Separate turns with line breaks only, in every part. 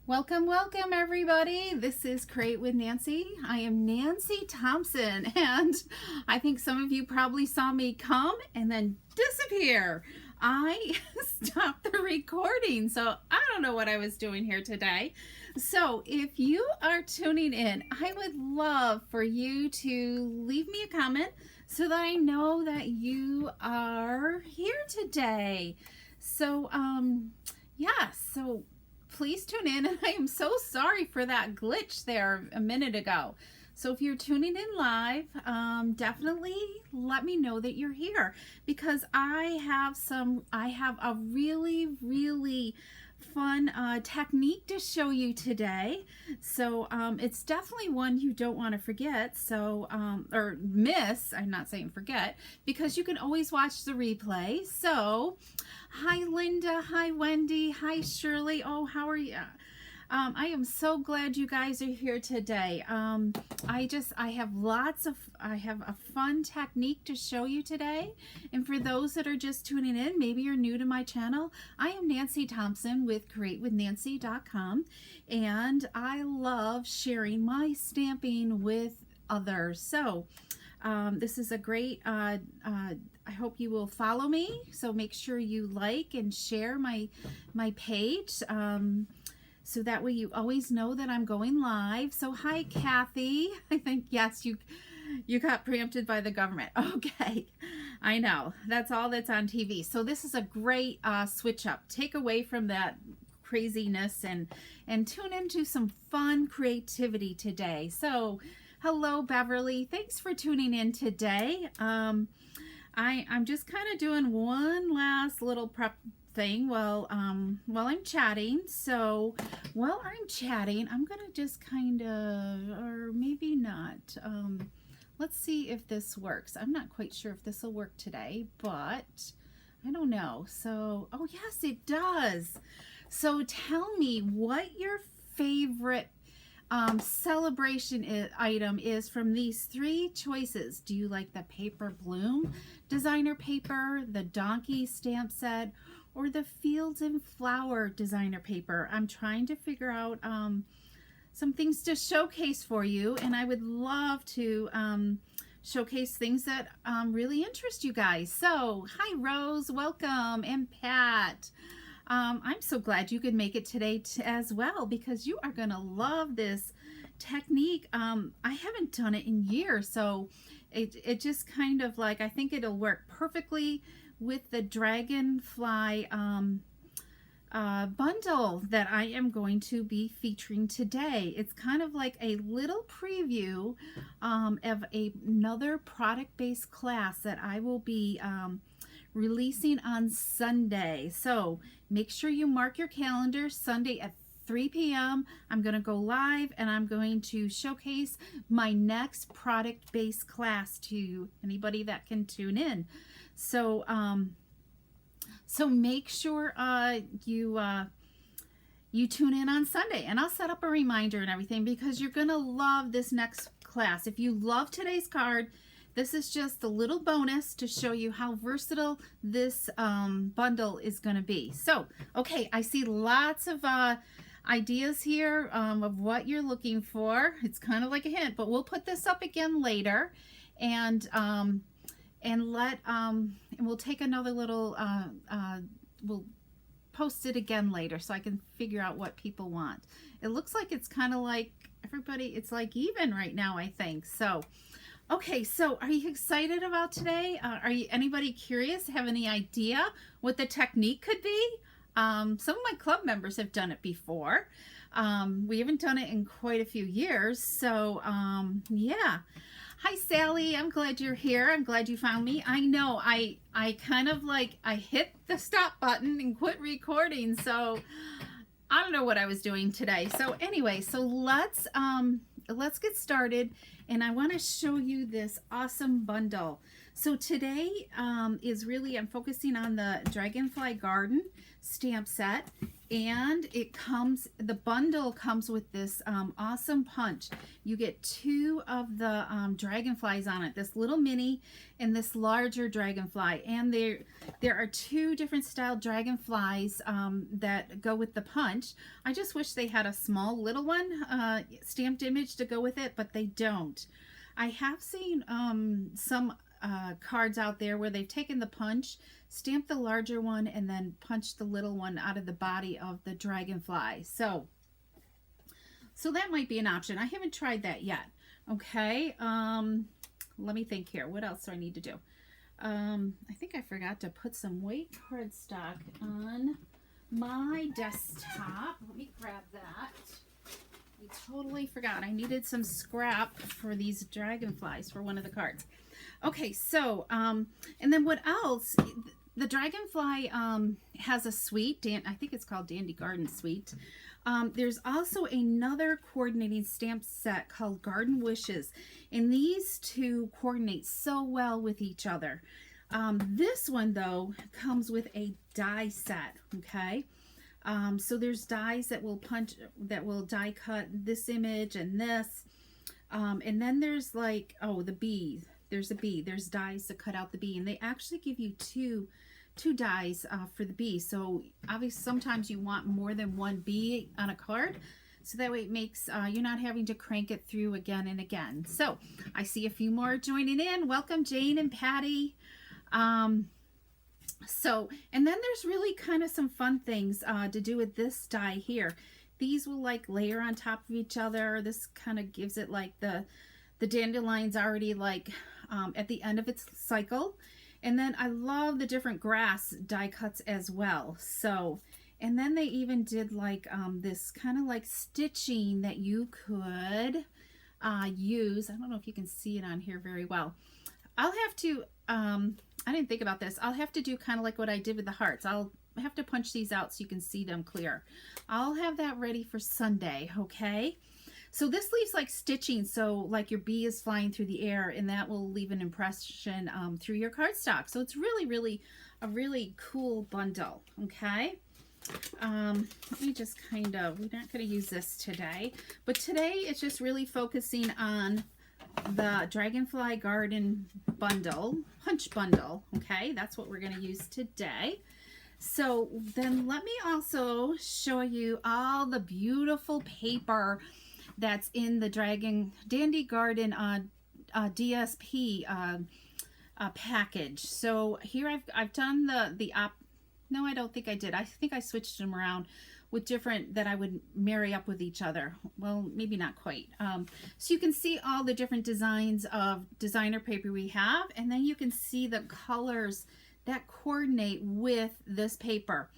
Welcome, welcome everybody. This is Create with Nancy. I am Nancy Thompson, and I think some of you probably saw me come and then disappear. I stopped the recording, so I don't know what I was doing here today. So if you are tuning in, I would love for you to leave me a comment so that I know that you are here today. So so please tune in, and I am so sorry for that glitch there a minute ago. So if you're tuning in live, definitely let me know that you're here, because I have a really fun technique to show you today. So it's definitely one you don't want to forget, so or miss. I'm not saying forget, because you can always watch the replay. So hi Linda, hi Wendy, hi Shirley. Oh, how are you? I am so glad you guys are here today. I have a fun technique to show you today. And for those that are just tuning in, maybe you're new to my channel, I am Nancy Thompson with createwithnancy.com, and I love sharing my stamping with others. So this is a great, I hope you will follow me. So make sure you like and share my page. So that way you always know that I'm going live. So hi, Kathy. I think, yes, you got preempted by the government. Okay, I know. That's all that's on TV. So this is a great switch up. Take away from that craziness and tune into some fun creativity today. So hello, Beverly. Thanks for tuning in today. I'm just kind of doing one last little prep thing while I'm chatting. So while I'm chatting, I'm gonna just kind of, or maybe not, let's see if this works. I'm not quite sure if this will work today, but I don't know. So, oh yes, it does. So tell me what your favorite celebration item is from these three choices. Do you like the Paper Bloom designer paper, the Donkey stamp set, or the Fields and Flower designer paper? I'm trying to figure out some things to showcase for you, and I would love to showcase things that really interest you guys. So hi Rose, welcome, and Pat. I'm so glad you could make it today as well, because you are gonna love this technique. I haven't done it in years, so it just kind of like, I think it'll work perfectly with the Dragonfly bundle that I am going to be featuring today. It's kind of like a little preview of another product-based class that I will be releasing on Sunday. So make sure you mark your calendar. Sunday at 3 p.m. I'm going to go live, and I'm going to showcase my next product-based class to anybody that can tune in. So so make sure you tune in on Sunday, and I'll set up a reminder and everything, because you're gonna love this next class. If you love today's card, this is just a little bonus to show you how versatile this bundle is going to be. So, okay, I see lots of ideas here of what you're looking for. It's kind of like a hint, but we'll put this up again later, and we'll take another little. We'll post it again later so I can figure out what people want. It looks like it's kind of like everybody. It's like even right now, I think. So. Okay, so are you excited about today? Are you anybody curious? Have any idea what the technique could be? Some of my club members have done it before. We haven't done it in quite a few years, so yeah. Hi Sally, I'm glad you're here. I'm glad you found me. I know I kind of like, I hit the stop button and quit recording, so I don't know what I was doing today. So anyway, so let's get started, and I want to show you this awesome bundle. So today is really, I'm focusing on the Dragonfly Garden stamp set, and the bundle comes with this awesome punch. You get two of the dragonflies on it, this little mini and this larger dragonfly, and there are two different style dragonflies that go with the punch. I just wish they had a small little one stamped image to go with it, but they don't. I have seen some cards out there where they've taken the punch, stamped the larger one, and then punched the little one out of the body of the dragonfly. So that might be an option. I haven't tried that yet. Okay, let me think here. What else do I need to do? I think I forgot to put some weight cardstock on my desktop. Let me grab that. I totally forgot. I needed some scrap for these dragonflies for one of the cards. Okay, so, and then what else? The Dragonfly has a suite. I think it's called Dandy Garden Suite. There's also another coordinating stamp set called Garden Wishes, and these two coordinate so well with each other. This one, though, comes with a die set, okay? So there's dies that will die cut this image and this. And then there's like, oh, the bee. There's a bee. There's dies to cut out the bee, and they actually give you two dies for the bee. So obviously sometimes you want more than one bee on a card, so that way it makes you're not having to crank it through again and again. So I see a few more joining in. Welcome, Jane and Patty. So, and then there's really kind of some fun things to do with this die here. These will like layer on top of each other. This kind of gives it like the dandelion's already like at the end of its cycle. And then I love the different grass die cuts as well. So, and then they even did like this kind of like stitching that you could use. I don't know if you can see it on here very well. I'll have to, I didn't think about this. I'll have to do kind of like what I did with the hearts. I'll have to punch these out so you can see them clear. I'll have that ready for Sunday, okay? So this leaves like stitching, so like your bee is flying through the air, and that will leave an impression through your cardstock. So it's really, really a really cool bundle, okay? Let me just kind of, we're not going to use this today, but today it's just really focusing on the Dragonfly Garden Bundle, Punch Bundle, okay? That's what we're going to use today. So then let me also show you all the beautiful paper that's in the Dandy Garden DSP package. So here I've done no, I don't think I did. I think I switched them around with different that I would marry up with each other. Well, maybe not quite. So you can see all the different designs of designer paper we have, and then you can see the colors that coordinate with this paper.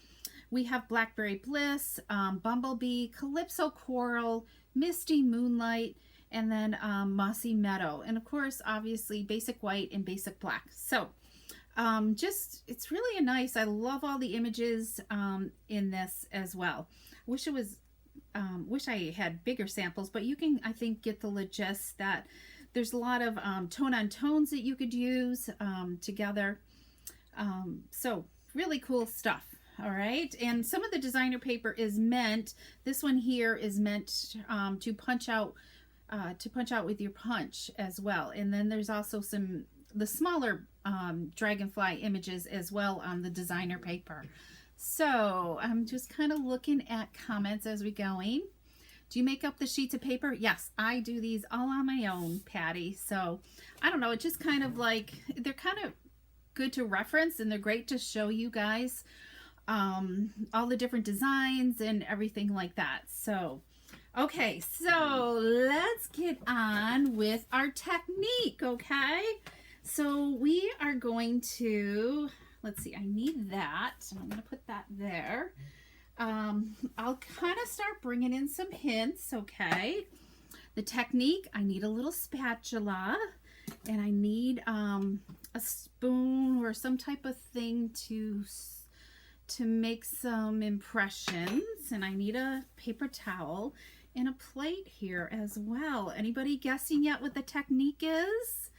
We have Blackberry Bliss, Bumblebee, Calypso Coral, Misty Moonlight, and then Mossy Meadow. And of course, obviously, Basic White and Basic Black. So it's really I love all the images in this as well. Wish I had bigger samples, but you can, I think, get the gist that there's a lot of tone on tones that you could use together. So really cool stuff. All right, and some of the designer paper is meant, this one here is meant to punch out with your punch as well. And then there's also the smaller dragonfly images as well on the designer paper. So I'm just kind of looking at comments as we're going. Do you make up the sheets of paper? Yes, I do these all on my own, Patty. So I don't know, it's just kind of like, they're kind of good to reference, and they're great to show you guys all the different designs and everything like that. So okay, so let's get on with our technique, okay? So we are going to, let's see, I need that, so I'm going to put that there. I'll kind of start bringing in some hints, okay? The technique, I need a little spatula, and I need a spoon or some type of thing to make some impressions, and I need a paper towel and a plate here as well. Anybody guessing yet what the technique is?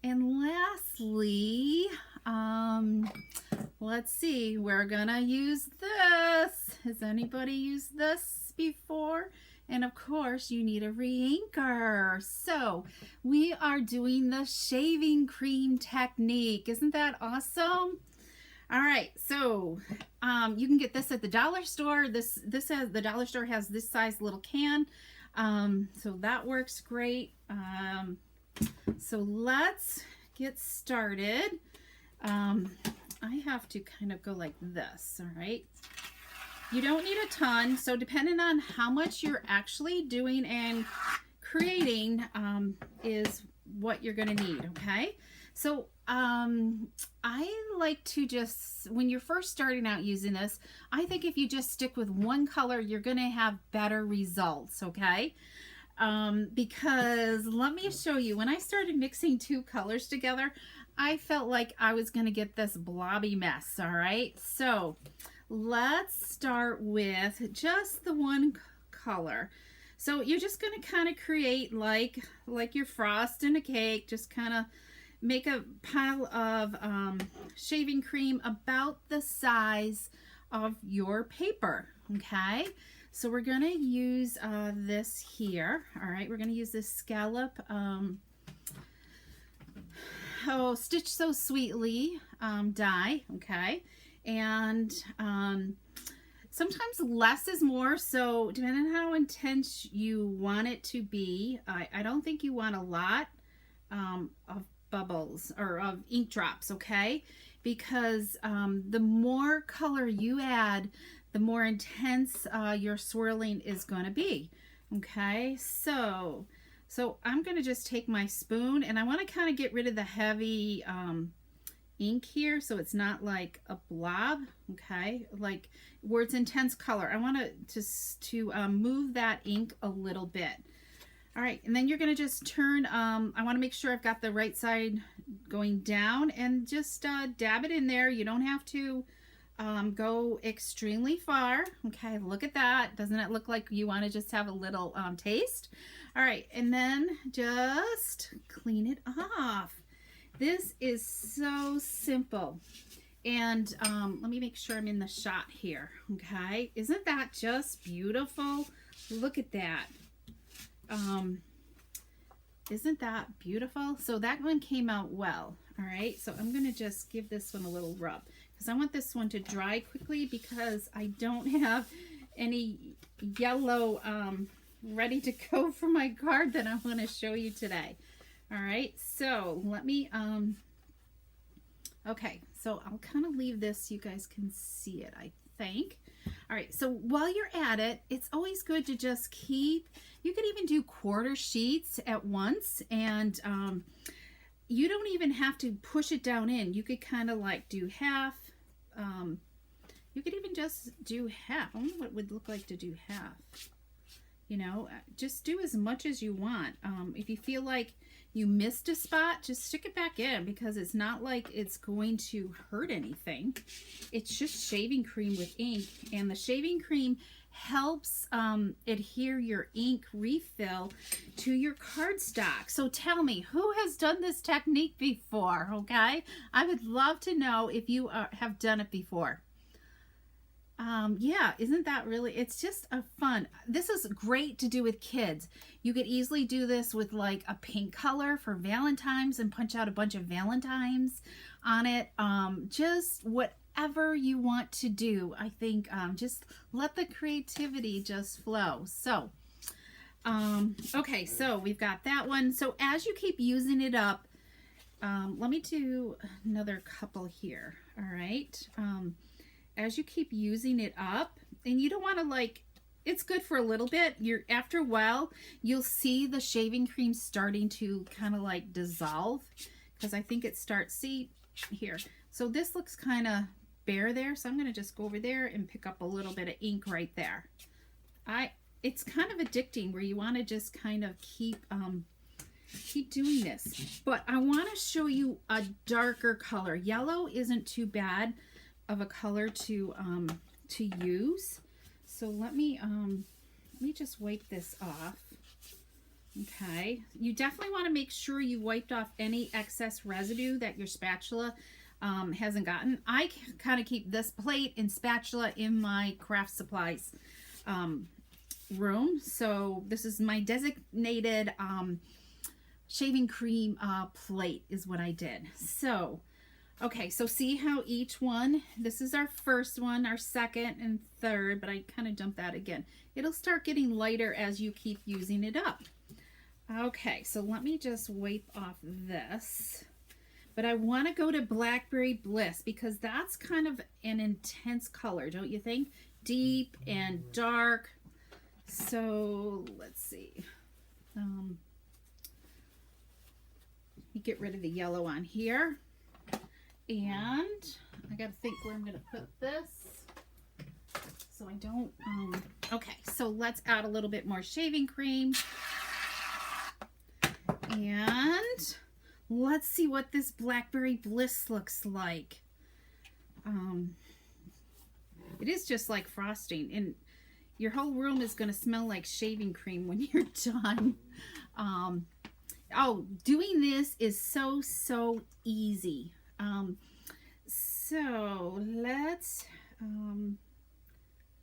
And lastly, let's see, we're gonna use this. Has anybody used this before? And of course, you need a re-inker. So we are doing the shaving cream technique. Isn't that awesome? All right, so you can get this at the dollar store. The dollar store has this size little can, so that works great. So let's get started. I have to kind of go like this. All right. You don't need a ton, so depending on how much you're actually doing and creating is what you're going to need, okay? So I like to just, when you're first starting out using this, I think if you just stick with one color, you're going to have better results, okay? Because let me show you, when I started mixing two colors together, I felt like I was going to get this blobby mess, all right? So let's start with just the one color. So you're just going to kind of create like you're frosting a cake, just kind of make a pile of shaving cream about the size of your paper, okay? So we're going to use this here, all right? We're going to use this scallop, Stitch So Sweetly die, okay? And sometimes less is more, so depending on how intense you want it to be, I don't think you want a lot of bubbles or of ink drops, okay? Because the more color you add, the more intense your swirling is going to be, okay? So I'm going to just take my spoon, and I want to kind of get rid of the heavy ink here, so it's not like a blob, okay? Like where it's intense color. I want to move that ink a little bit. All right, and then you're going to just turn, I want to make sure I've got the right side going down, and just dab it in there. You don't have to go extremely far. Okay, look at that. Doesn't it look like you want to just have a little taste? All right, and then just clean it off. This is so simple. And let me make sure I'm in the shot here, okay? Isn't that just beautiful? Look at that. Isn't that beautiful? So that one came out well, all right? So I'm going to just give this one a little rub because I want this one to dry quickly because I don't have any yellow ready to go for my card that I want to show you today. All right, so let me, okay, so I'll kind of leave this so you guys can see it, I think. All right, so while you're at it, it's always good to just keep, you could even do quarter sheets at once, and you don't even have to push it down in. You could kind of like do half. You could even just do half. I wonder what it would look like to do half. You know, just do as much as you want. If you feel like you missed a spot, just stick it back in because it's not like it's going to hurt anything. It's just shaving cream with ink, and the shaving cream helps adhere your ink refill to your cardstock. So tell me, who has done this technique before, okay? I would love to know if you have done it before. Yeah, isn't that really, it's just a fun. This is great to do with kids. You could easily do this with like a pink color for Valentine's and punch out a bunch of Valentines on it. Just whatever you want to do. I think just let the creativity just flow. So, okay, so we've got that one. So as you keep using it up, let me do another couple here. All right. As you keep using it up, and you don't want to like, it's good for a little bit. After a while, you'll see the shaving cream starting to kind of like dissolve, because I think it starts, see here. So this looks kind of bare there. So I'm going to just go over there and pick up a little bit of ink right there. It's kind of addicting where you want to just kind of keep doing this. But I want to show you a darker color. Yellow isn't too bad of a color to use. So let me just wipe this off. Okay, you definitely want to make sure you wiped off any excess residue that your spatula hasn't gotten. I kind of keep this plate and spatula in my craft supplies room. So this is my designated shaving cream plate is what I did. So, okay, so see how each one, this is our first one, our second and third, but I kind of dumped that again. It'll start getting lighter as you keep using it up. Okay, so let me just wipe off this. But I want to go to Blackberry Bliss because that's kind of an intense color, don't you think? Deep and dark. So let's see. Let me get rid of the yellow on here. And I got to think where I'm going to put this. So I don't, okay, so let's add a little bit more shaving cream. And let's see what this Blackberry Bliss looks like. It is just like frosting, and your whole room is going to smell like shaving cream when you're done. Oh, doing this is so easy. So let's, I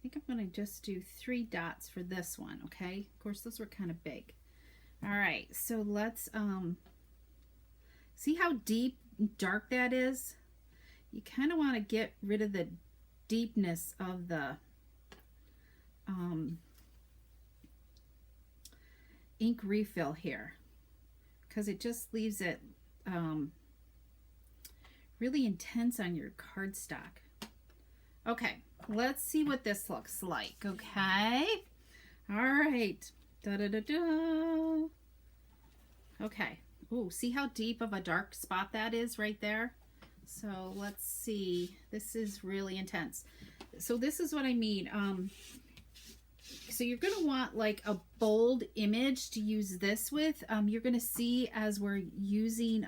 think I'm going to just do 3 dots for this one, okay? Of course, those were kind of big. All right, so let's see how deep dark that is. You kind of want to get rid of the deepness of the ink refill here, because it just leaves it really intense on your cardstock. Okay, let's see what this looks like. Okay, all right. Da da da da. Okay. Ooh, see how deep of a dark spot that is right there? So let's see. This is really intense. So this is what I mean. So you're going to want like a bold image to use this with. You're going to see as we're using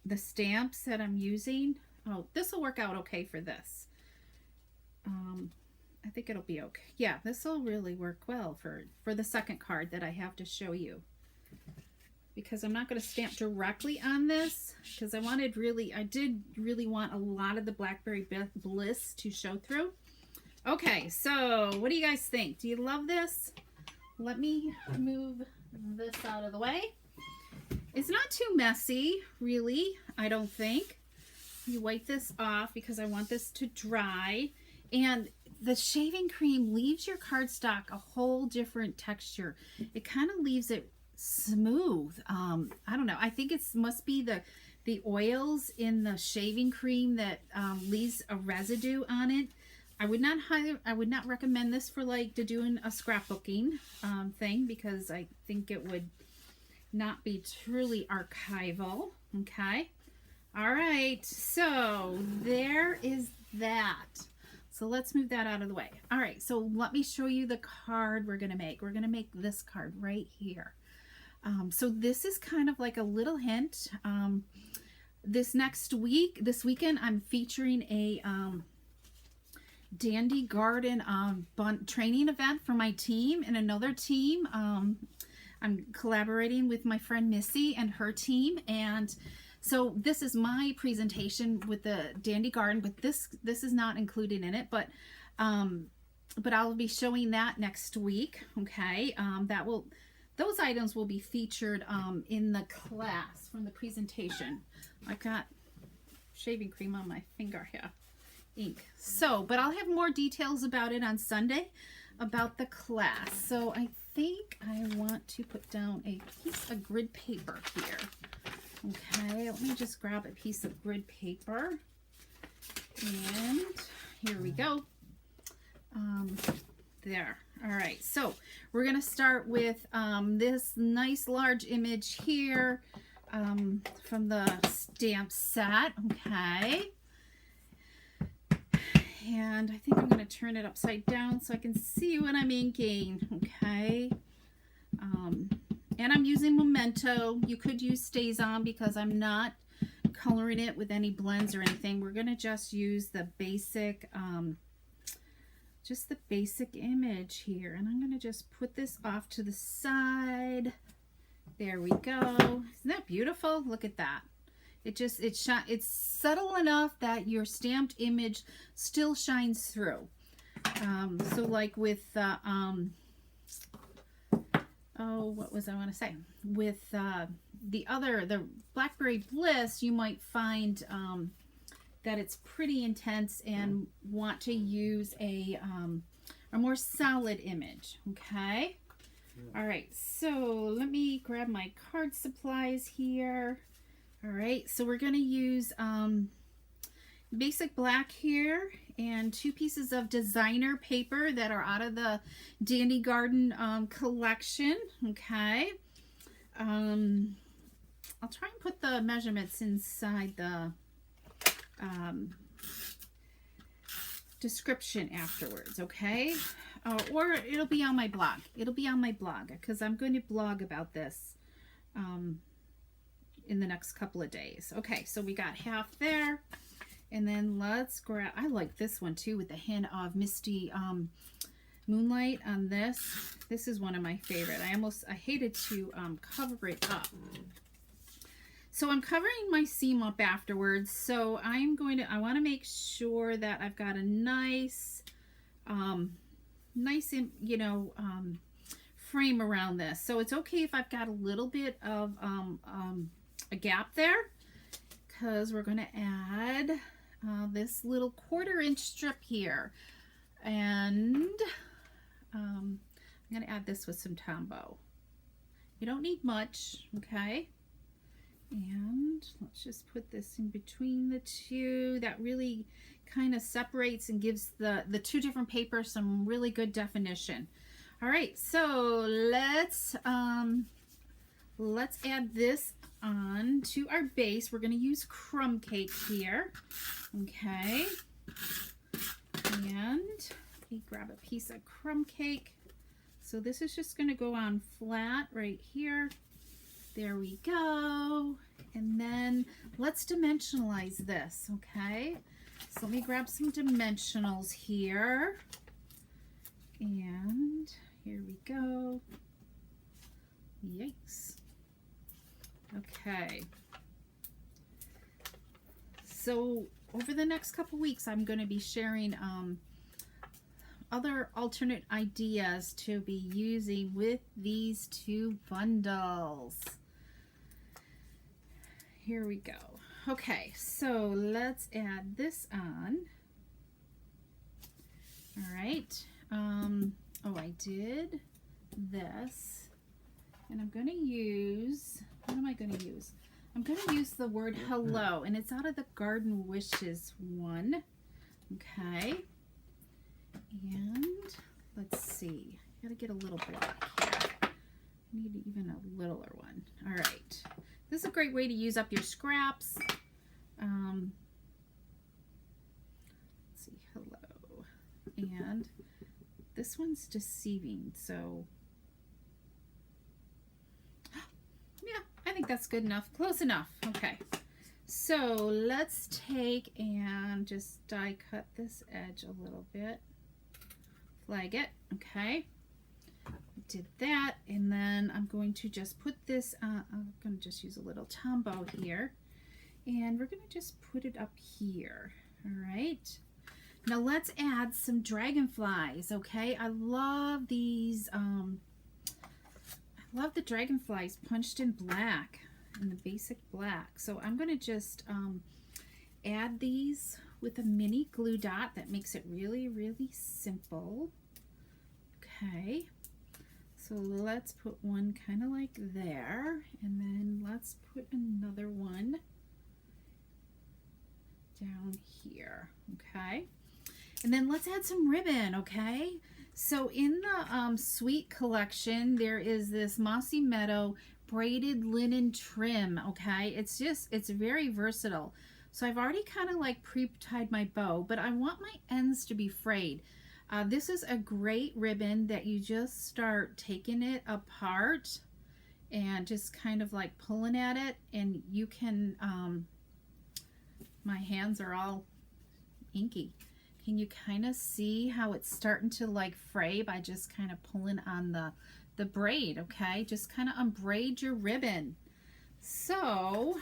the stamps that I'm using. Oh, this will work out okay for this. I think it'll be okay. Yeah, this will really work well for the second card that I have to show you. Because I'm not going to stamp directly on this, because I did really want a lot of the Blackberry Bliss to show through. Okay, so what do you guys think? Do you love this? Let me move this out of the way. It's not too messy, really, I don't think. You wipe this off because I want this to dry. And the shaving cream leaves your cardstock a whole different texture. It kind of leaves it smooth. I don't know. I think it must be the oils in the shaving cream that leaves a residue on it. I would not recommend this for like doing a scrapbooking thing, because I think it would not be truly archival. Okay. All right. So there is that. So let's move that out of the way. All right, so let me show you the card we're gonna make. We're gonna make this card right here. So this is kind of like a little hint. This weekend, I'm featuring a Dandy Garden training event for my team and another team. I'm collaborating with my friend Missy and her team, and so this is my presentation with the Dandy Garden, but this is not included in it, but I'll be showing that next week. Okay, those items will be featured in the class from the presentation. I've got shaving cream on my finger here, ink. So, but I'll have more details about it on Sunday about the class. So I think I want to put down a piece of grid paper here. Okay, let me just grab a piece of grid paper, and here we go. There. All right, so we're going to start with this nice large image here from the stamp set. Okay, and I think I'm going to turn it upside down so I can see what I'm inking. Okay. And I'm using Memento. You could use StazOn because I'm not coloring it with any blends or anything. We're going to just use the basic just the basic image here. And I'm going to just put this off to the side. There we go. Isn't that beautiful? Look at that. It's subtle enough that your stamped image still shines through. So like with what was I want to say? With the Blackberry Bliss, you might find that it's pretty intense and want to use a more solid image. Okay. All right. So let me grab my card supplies here. All right. So we're going to use basic black here and 2 pieces of designer paper that are out of the Dandy Garden collection. Okay. I'll try and put the measurements inside the description afterwards, okay? Or it'll be on my blog. It'll be on my blog because I'm going to blog about this in the next couple of days. Okay, so we got half there. And then let's grab, I like this one too with the hint of Misty Moonlight on this. This is one of my favorite. I hated to cover it up. So I'm covering my seam up afterwards. So I want to make sure that I've got a nice, frame around this. So it's okay if I've got a little bit of a gap there, because we're going to add this little 1/4 inch strip here. And I'm going to add this with some Tombow. You don't need much, okay? And let's just put this in between the two. That really kind of separates and gives the 2 different papers some really good definition. All right, so let's add this on to our base. We're going to use crumb cake here. Okay. And let me grab a piece of crumb cake. So this is just going to go on flat right here. There we go. And then let's dimensionalize this, okay? So let me grab some dimensionals here. And here we go. Yikes. Okay. So over the next couple weeks, I'm going to be sharing other alternate ideas to be using with these 2 bundles. Here we go. Okay, so let's add this on. All right. Oh, I did this. And I'm going to use, what am I going to use? I'm going to use the word hello, and it's out of the Garden Wishes one. Okay. And let's see. I got to get a little block here. I need even a littler one. All right. This is a great way to use up your scraps. Let's see, hello. And this one's deceiving, so yeah, I think that's good enough. Close enough. Okay. So let's take and just die cut this edge a little bit. Flag it. Okay. Did that, and then I'm going to just put this I'm going to just use a little Tombow here, and we're going to just put it up here. All right, now let's add some dragonflies. Okay, I love these I love the dragonflies punched in black, in the basic black. So I'm going to just add these with a mini glue dot. That makes it really, really simple. Okay. So let's put one kind of like there, and then let's put another one down here, okay? And then let's add some ribbon, okay? So in the Sweet collection, there is this Mossy Meadow braided linen trim, okay? It's very versatile. So I've already kind of like pre-tied my bow, but I want my ends to be frayed. This is a great ribbon that you just start taking it apart and just kind of like pulling at it, and you can, my hands are all inky. Can you kind of see how it's starting to like fray by just kind of pulling on the braid, okay? Just kind of unbraid your ribbon. So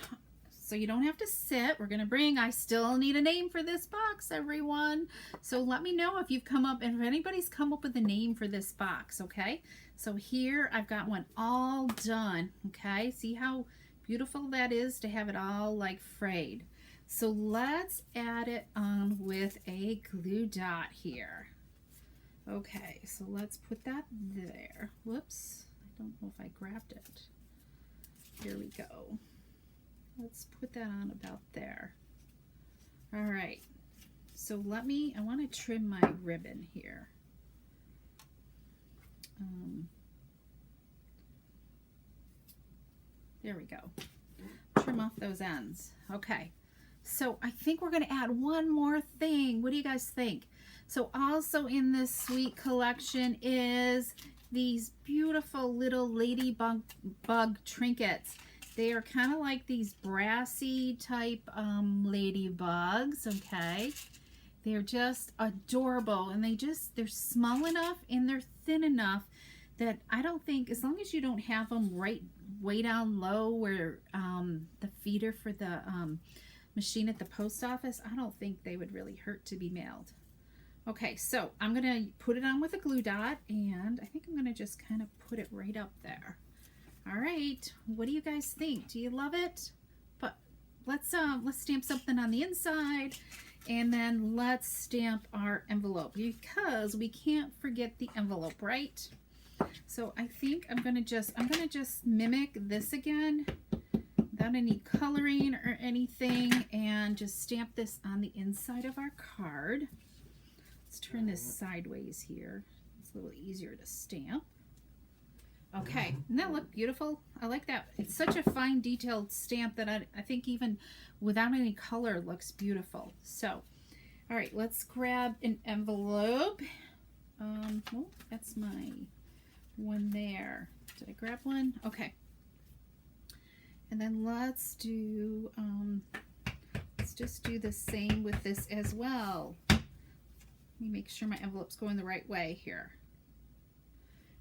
you don't have to sit. We're gonna bring, I still need a name for this box, everyone. So let me know if you've come up, if anybody's come up with a name for this box, okay? So here I've got one all done, okay? See how beautiful that is to have it all like frayed. So let's add it on with a glue dot here. Okay, so let's put that there. Whoops, I don't know if I grabbed it. Here we go. Let's put that on about there. All right, so I want to trim my ribbon here. There we go. Trim off those ends. Okay, so I think we're going to add one more thing. What do you guys think? So also in this sweet collection is these beautiful little ladybug trinkets. They are kind of like these brassy type ladybugs, okay? They're just adorable, and they're small enough and they're thin enough that I don't think, as long as you don't have them right way down low where the feeder for the machine at the post office, I don't think they would really hurt to be mailed. Okay, so I'm gonna put it on with a glue dot, and I think I'm gonna just kind of put it right up there. All right, what do you guys think? Do you love it? But let's stamp something on the inside, and then let's stamp our envelope, because we can't forget the envelope, right? So I think I'm gonna just mimic this again without any coloring or anything, and just stamp this on the inside of our card. Let's turn this sideways here. It's a little easier to stamp. Okay, doesn't that look beautiful? I like that. It's such a fine detailed stamp that I think even without any color looks beautiful. So, all right, let's grab an envelope. Oh, that's my one there. Did I grab one? Okay. And then let's just do the same with this as well. Let me make sure my envelope's going the right way here.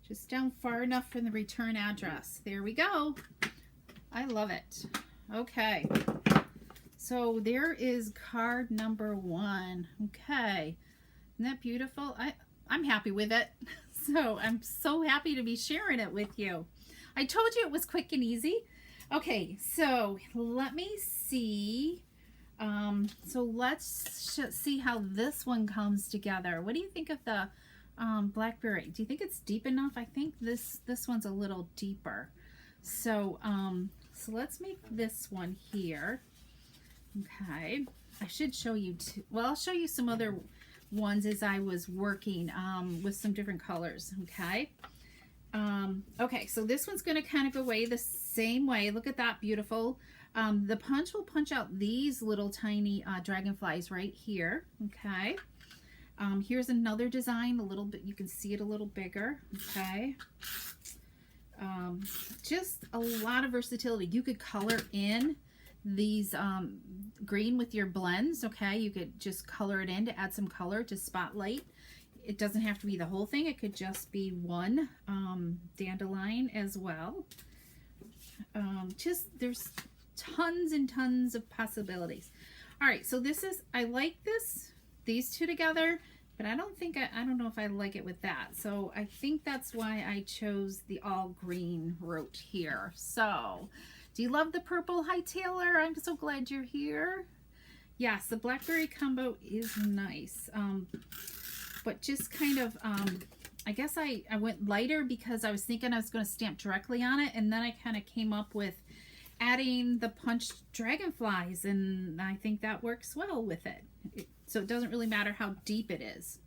Just down far enough from the return address. There we go. I love it. Okay. So there is card number 1. Okay. Isn't that beautiful? I'm happy with it. So I'm so happy to be sharing it with you. I told you it was quick and easy. Okay, so let me see. So let's see how this one comes together. What do you think of the blackberry? Do you think it's deep enough? I think this one's a little deeper. So so let's make this one here. Okay, I should show you well, I'll show you some other ones as I was working with some different colors. Okay. Okay, so this one's going to kind of go away the same way. Look at that, beautiful. The punch will punch out these little tiny dragonflies right here. Okay. Here's another design, a little bit, you can see it a little bigger. Okay. Just a lot of versatility. You could color in these green with your blends. Okay, you could just color it in to add some color to spotlight. It doesn't have to be the whole thing. It could just be one dandelion as well. Just there's tons and tons of possibilities. All right, so this is, I like these two together, but I don't know if I like it with that. So I think that's why I chose the all green route here. So do you love the purple? Hi Taylor, I'm so glad you're here. Yes, the blackberry combo is nice. But just kind of, I guess I went lighter because I was thinking I was going to stamp directly on it, and then I kind of came up with adding the punched dragonflies, and I think that works well with it. So it doesn't really matter how deep it is,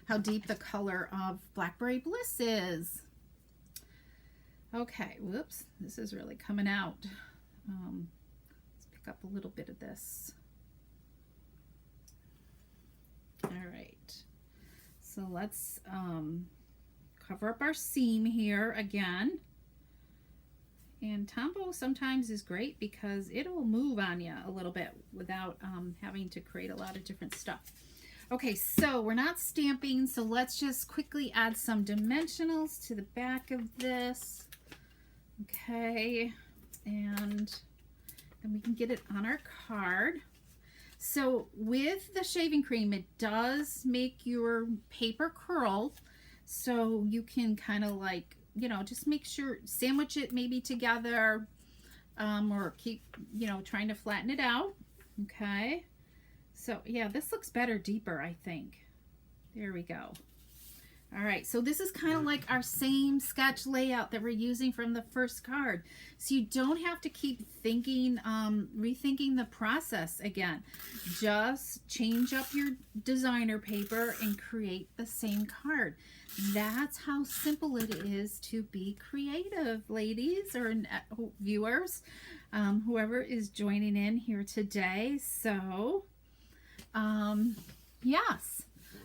how deep the color of Blackberry Bliss is. Okay, whoops, this is really coming out. Let's pick up a little bit of this. All right, so let's cover up our seam here again. And Tombow sometimes is great because it'll move on you a little bit without having to create a lot of different stuff. Okay, so we're not stamping, so let's just quickly add some dimensionals to the back of this. Okay, and then we can get it on our card. So with the shaving cream, it does make your paper curl, so you can kind of like, you know, just make sure, sandwich it maybe together, or keep, you know, trying to flatten it out. Okay, so yeah, this looks better deeper, I think. There we go. All right, so this is kind of like our same sketch layout that we're using from the first card. So you don't have to keep thinking, rethinking the process again. Just change up your designer paper and create the same card. That's how simple it is to be creative, ladies or viewers, whoever is joining in here today. So, yes.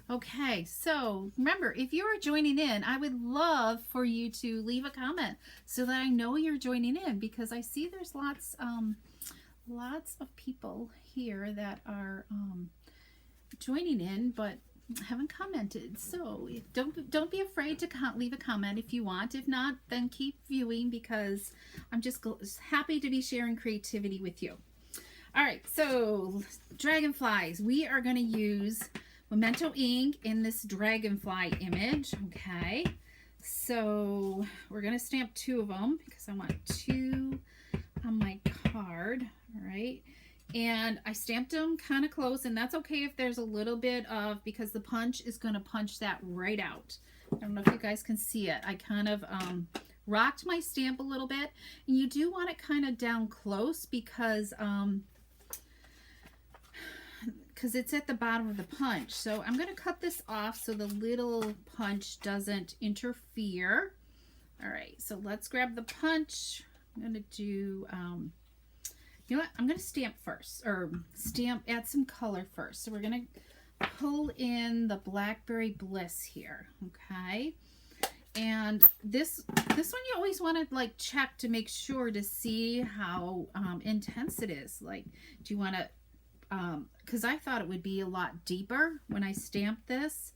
Okay, so remember, if you are joining in, I would love for you to leave a comment so that I know you're joining in, because I see there's lots of people here that are joining in but haven't commented. So don't be afraid to leave a comment if you want. If not, then keep viewing, because I'm just happy to be sharing creativity with you. All right, so dragonflies, we are going to use Memento ink in this dragonfly image. Okay, so we're going to stamp 2 of them because I want 2 on my card. All right, and I stamped them kind of close, and that's okay if there's a little bit of, because the punch is going to punch that right out. I don't know if you guys can see it. I kind of rocked my stamp a little bit, and you do want it kind of down close because it's at the bottom of the punch. So I'm going to cut this off so the little punch doesn't interfere. All right, so let's grab the punch. I'm going to do, you know what, I'm going to stamp first, or add some color first. So we're going to pull in the Blackberry Bliss here, okay? And this one you always want to like check to make sure to see how intense it is. Like, do you want to, because I thought it would be a lot deeper when I stamped this.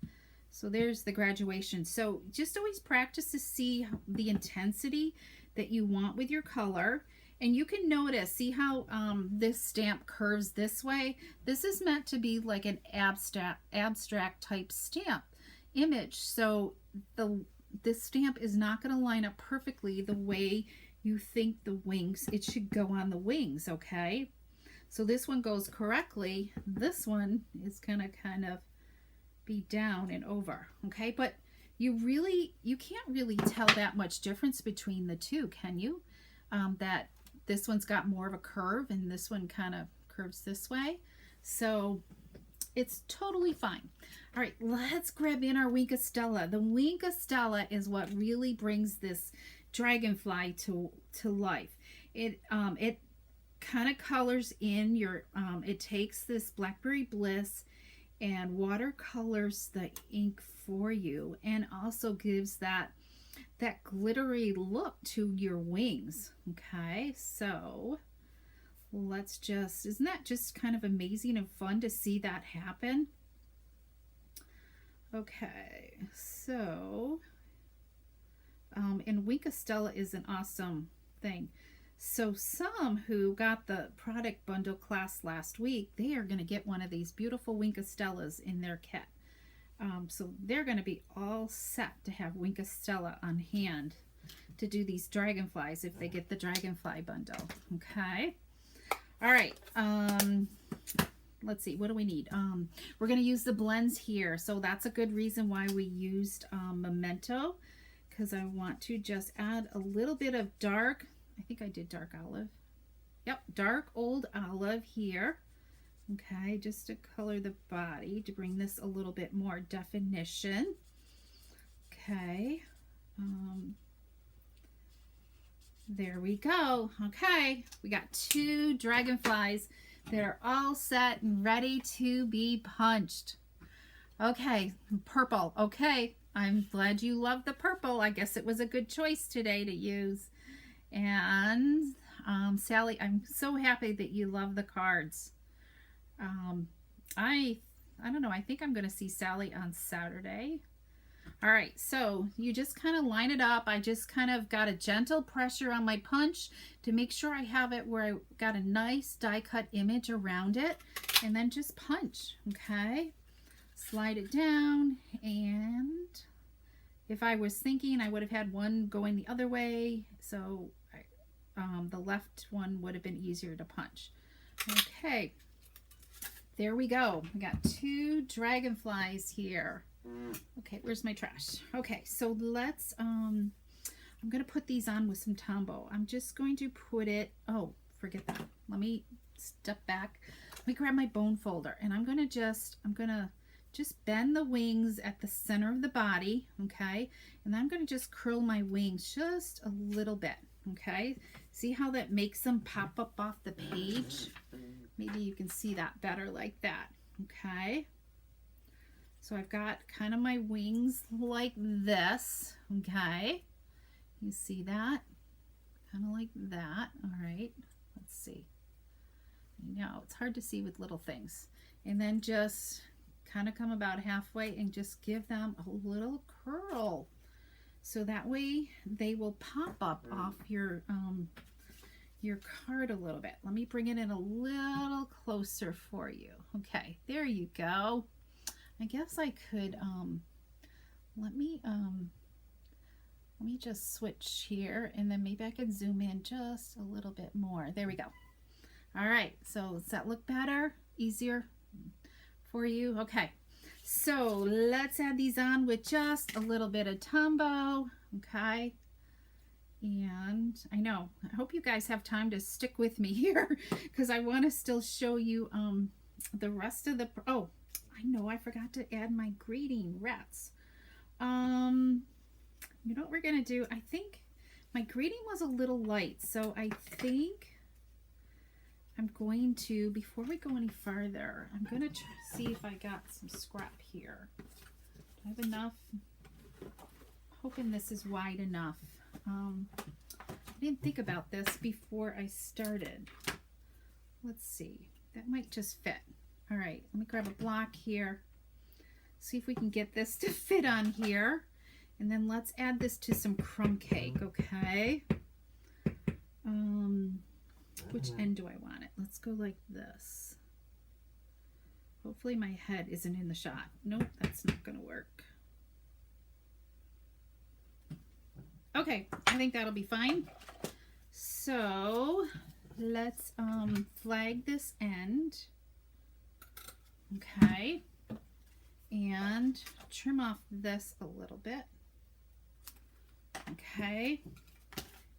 So there's the graduation. So just always practice to see the intensity that you want with your color. And you can notice, see how this stamp curves this way? This is meant to be like an abstract type stamp image. So this stamp is not going to line up perfectly the way you think the wings, it should go on the wings, okay? So this one goes correctly. This one is going to kind of be down and over, okay? But you can't really tell that much difference between the two, can you? That this one's got more of a curve and this one kind of curves this way. So it's totally fine. All right, let's grab in our Wink of Stella. The Wink of Stella is what really brings this dragonfly to life. It kind of colors in your, it takes this Blackberry Bliss and watercolors the ink for you, and also gives that glittery look to your wings. Okay, so let's just, isn't that just kind of amazing and fun to see that happen? Okay, so and Wink of Stella is an awesome thing. So some who got the product bundle class last week, they are going to get one of these beautiful Wink of Stellas in their kit. So they're going to be all set to have Wink of Stella on hand to do these dragonflies if they get the Dragonfly bundle. Okay. All right. Let's see. What do we need? We're going to use the blends here. So that's a good reason why we used Memento, because I want to just add a little bit of dark. I think I did dark olive. Yep, dark old olive here. Okay, just to color the body, to bring this a little bit more definition. Okay, there we go. Okay, we got 2 dragonflies that are all set and ready to be punched. Okay, purple. Okay, I'm glad you love the purple. I guess it was a good choice today to use. And Sally, I'm so happy that you love the cards. I I don't know. I think I'm going to see Sally on Saturday. All right, so you just kind of line it up. I just kind of got a gentle pressure on my punch to make sure I have it where I got a nice die cut image around it, and then just punch, okay? Slide it down, and if I was thinking, I would have had one going the other way, so the left one would have been easier to punch. Okay, there we go. We got 2 dragonflies here. Okay, where's my trash? Okay, so let's, I'm going to put these on with some Tombow. I'm just going to put it, oh, forget that. Let me step back. Let me grab my bone folder, and I'm going to just bend the wings at the center of the body, okay? And I'm going to just curl my wings just a little bit, okay? See how that makes them pop up off the page? Maybe you can see that better like that, okay? So I've got kind of my wings like this, okay? You see that? Kind of like that. All right, let's see. I know, it's hard to see with little things. And then just kind of come about halfway and just give them a little curl. So that way they will pop up off your card a little bit. Let me bring it in a little closer for you. Okay, there you go. I guess I could, let me just switch here, and then maybe I could zoom in just a little bit more. There we go. All right, so does that look better? Easier for you? Okay, so let's add these on with just a little bit of Tombow, okay? And I know, I hope you guys have time to stick with me here because I want to still show you the rest of the, oh, I know I forgot to add my greeting rats. You know what we're going to do? I think my greeting was a little light, so I think I'm going to, before we go any farther, I'm going to see if I got some scrap here. Do I have enough? Hoping this is wide enough. I didn't think about this before I started. Let's see. That might just fit. All right, let me grab a block here. See if we can get this to fit on here. And then let's add this to some crumb cake, okay? Which end do I want it? Let's go like this. Hopefully my head isn't in the shot. Nope, that's not gonna work. Okay, I think that'll be fine. So let's flag this end. Okay, and trim off this a little bit. Okay,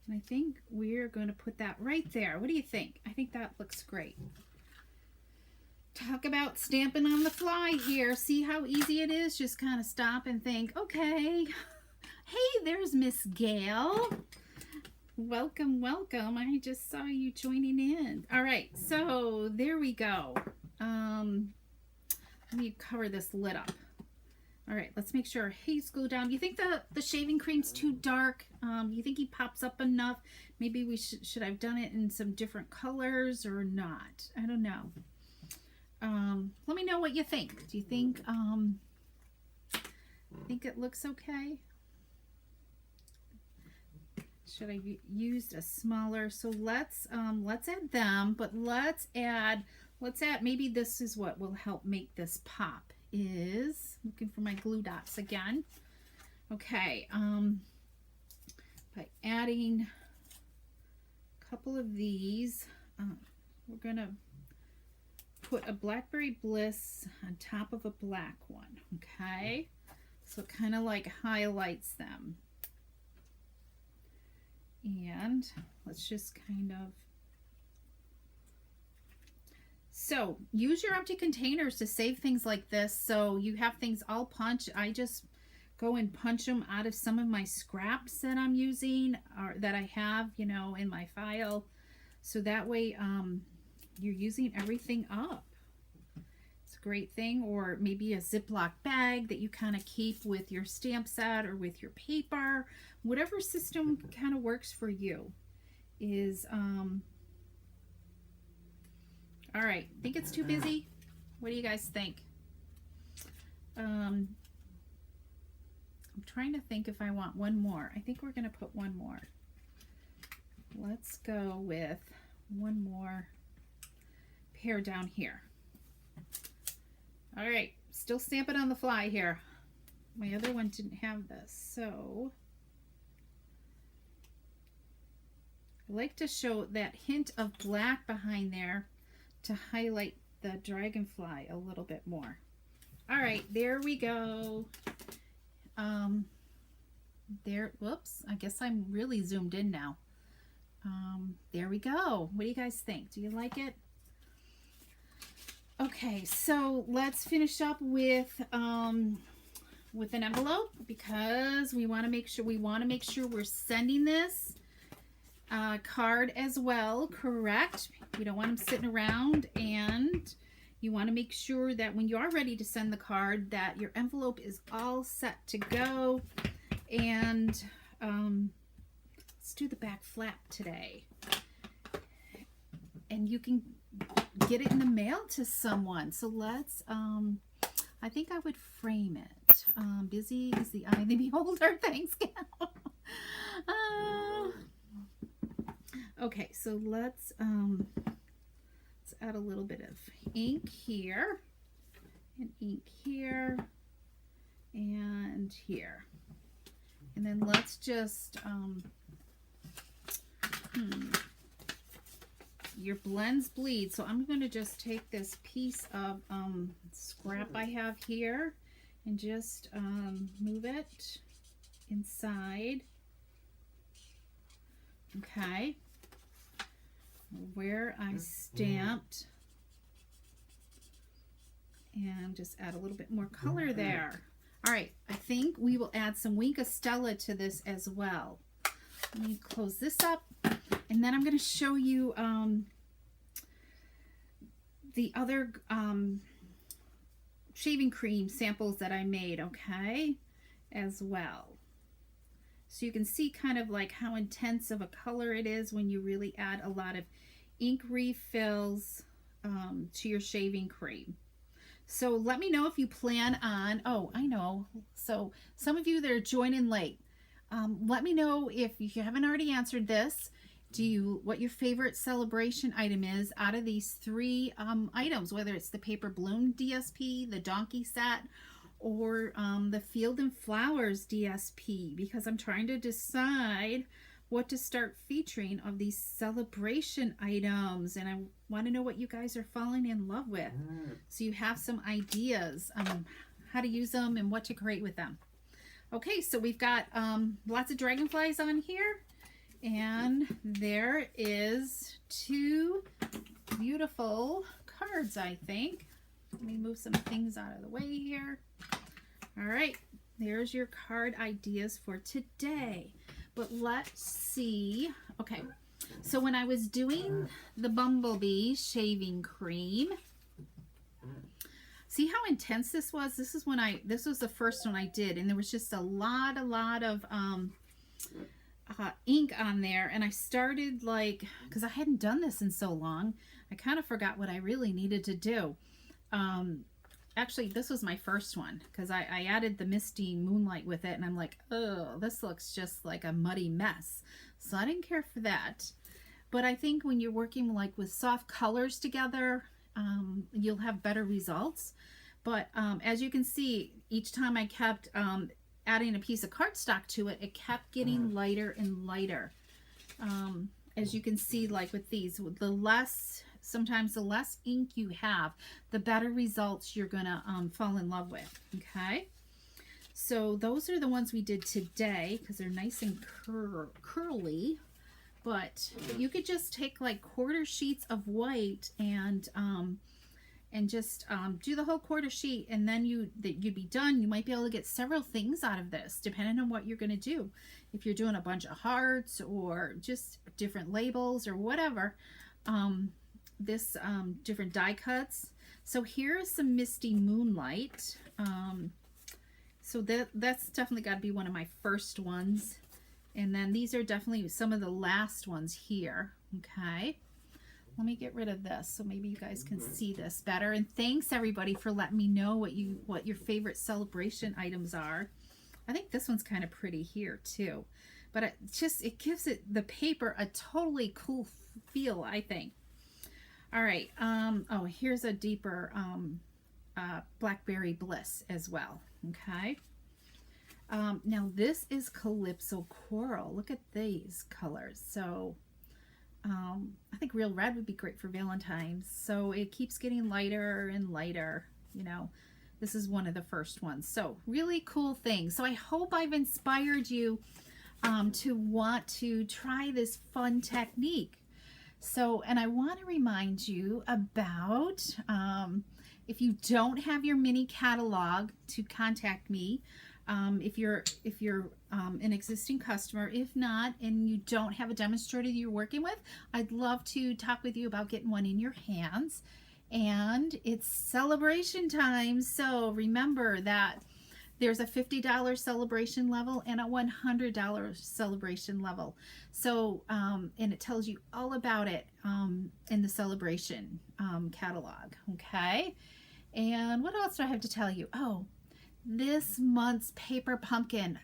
and I think we're going to put that right there. What do you think? I think that looks great. Talk about stamping on the fly here. See how easy it is? Just kind of stop and think, okay, hey, there's Miss Gail. Welcome, welcome. I just saw you joining in. All right, so there we go. Let me cover this lid up. All right, let's make sure our haze glue down. You think the shaving cream's too dark? You think he pops up enough? Maybe we should have done it in some different colors or not? I don't know. Let me know what you think. Do you think it looks okay? Should I used a smaller? So let's add them, but let's add maybe this is what will help make this pop. Is looking for my glue dots again. Okay, by adding a couple of these, we're gonna put a Blackberry Bliss on top of a black one. Okay, so it kind of like highlights them. And let's just kind of, so use your empty containers to save things like this. So you have things all punched. I just go and punch them out of some of my scraps that I'm using or that I have, you know, in my file. So that way you're using everything up. It's a great thing. Or maybe a Ziploc bag that you kind of keep with your stamp set or with your paper. Whatever system kind of works for you is, all right, think it's too busy? What do you guys think? I'm trying to think if I want one more. I think we're going to put one more. Let's go with one more pair down here. All right, still stamping on the fly here. My other one didn't have this, so I like to show that hint of black behind there to highlight the dragonfly a little bit more. All right, there we go. There, whoops, I guess I'm really zoomed in now. There we go. What do you guys think? Do you like it? Okay, so let's finish up with an envelope, because we want to make sure we're sending this card as well, correct? We don't want them sitting around, and you want to make sure that when you are ready to send the card that your envelope is all set to go. And let's do the back flap today, and you can get it in the mail to someone. So let's I think I would frame it. Busy is the eye of the beholder. Thanks, Cal. Okay, so let's add a little bit of ink here, and ink here, and here. And then let's just, your blends bleed. So I'm going to just take this piece of scrap I have here and just move it inside. Okay. Where I stamped. And just add a little bit more color there. All right, I think we will add some Wink of Stella to this as well. Let me close this up, and then I'm going to show you the other shaving cream samples that I made, okay, as well. So you can see kind of like how intense of a color it is when you really add a lot of ink refills to your shaving cream. So let me know if you plan on, oh, I know. So some of you that are joining late, let me know if you haven't already answered this. What your favorite celebration item is out of these three items, whether it's the paper balloon DSP, the donkey set, or the Field and Flowers DSP, because I'm trying to decide what to start featuring of these celebration items, and I want to know what you guys are falling in love with, so you have some ideas on how to use them and what to create with them. Okay, so we've got lots of dragonflies on here, and there is two beautiful cards, I think. Let me move some things out of the way here. All right, there's your card ideas for today. But let's see. Okay, so when I was doing the Bumblebee shaving cream, see how intense this was? This was the first one I did, and there was just a lot of ink on there, and I started because I hadn't done this in so long, I kind of forgot what I really needed to do. Actually, this was my first one, because I added the Misty Moonlight with it, and I'm like, oh, this looks just like a muddy mess. So I didn't care for that. But I think when you're working with soft colors together, you'll have better results. But as you can see, each time I kept adding a piece of cardstock to it, it kept getting lighter and lighter. As you can see, with these, sometimes the less ink you have, the better results you're gonna fall in love with. Okay, so those are the ones we did today, because they're nice and curly. But you could just take quarter sheets of white and just do the whole quarter sheet, and then you'd be done. You might be able to get several things out of this, depending on what you're going to do. If you're doing a bunch of hearts or just different labels or whatever, different die cuts. So here's some Misty Moonlight. So that's definitely got to be one of my first ones. And then these are definitely some of the last ones here. Okay. let me get rid of this so maybe you guys can see this better. And thanks everybody for letting me know what your favorite celebration items are. I think this one's kind of pretty here too, but it gives the paper a totally cool feel, I think. All right. Oh, here's a deeper Blackberry Bliss as well. Okay. Now this is Calypso Coral. Look at these colors. So I think Real Red would be great for Valentine's. So it keeps getting lighter and lighter. You know, this is one of the first ones. So really cool thing. So I hope I've inspired you to want to try this fun technique. So, and I want to remind you about, if you don't have your mini catalog, to contact me. If you're an existing customer. If not, and you don't have a demonstrator you're working with, I'd love to talk with you about getting one in your hands. And it's celebration time, so remember that there's a $50 celebration level and a $100 celebration level. So, and it tells you all about it in the celebration catalog, okay? And what else do I have to tell you? Oh, this month's Paper Pumpkin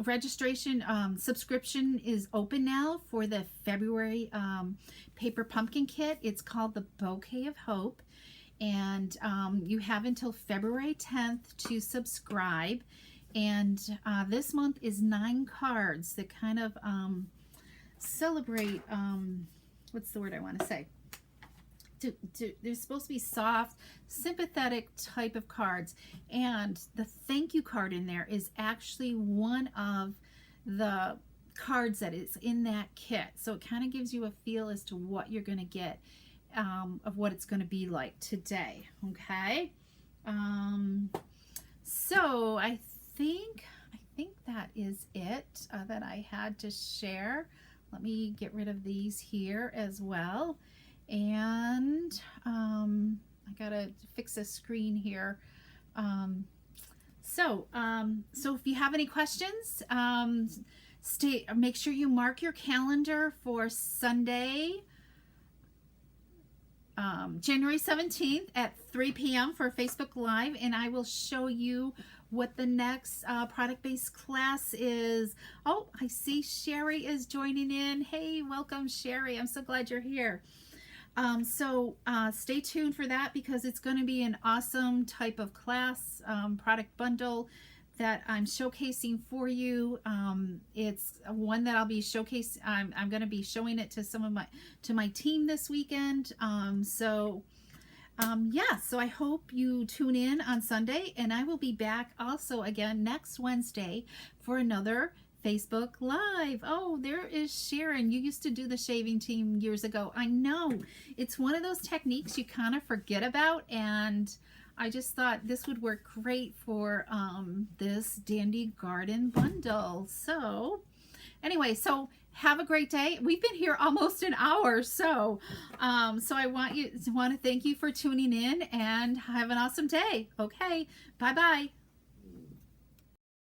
registration subscription is open now for the February Paper Pumpkin kit. It's called the Bouquet of Hope, and you have until February 10th to subscribe. And this month is 9 cards that kind of celebrate, what's the word I want to say? They're supposed to be soft, sympathetic type of cards, and the thank you card in there is actually one of the cards that is in that kit. So it kind of gives you a feel as to what you're going to get, of what it's going to be like today. Okay. So I think that is it that I had to share. Let me get rid of these here as well. And I gotta fix the screen here. So if you have any questions, make sure you mark your calendar for Sunday, January 17th at 3 p.m. for Facebook Live, and I will show you what the next product-based class is. Oh, I see Sherry is joining in. Hey, welcome, Sherry. I'm so glad you're here. So stay tuned for that, because it's going to be an awesome type of class, product bundle that I'm showcasing for you. It's one that I'll be I'm going to be showing it to my team this weekend. Yeah, so I hope you tune in on Sunday, and I will be back also again next Wednesday for another Facebook Live. Oh, there is Sharon. You used to do the shaving team years ago. I know. It's one of those techniques you kind of forget about, and I just thought this would work great for this Dandy Garden Bundle. So anyway, so have a great day. We've been here almost an hour, so I want to thank you for tuning in, and have an awesome day. Okay, bye-bye.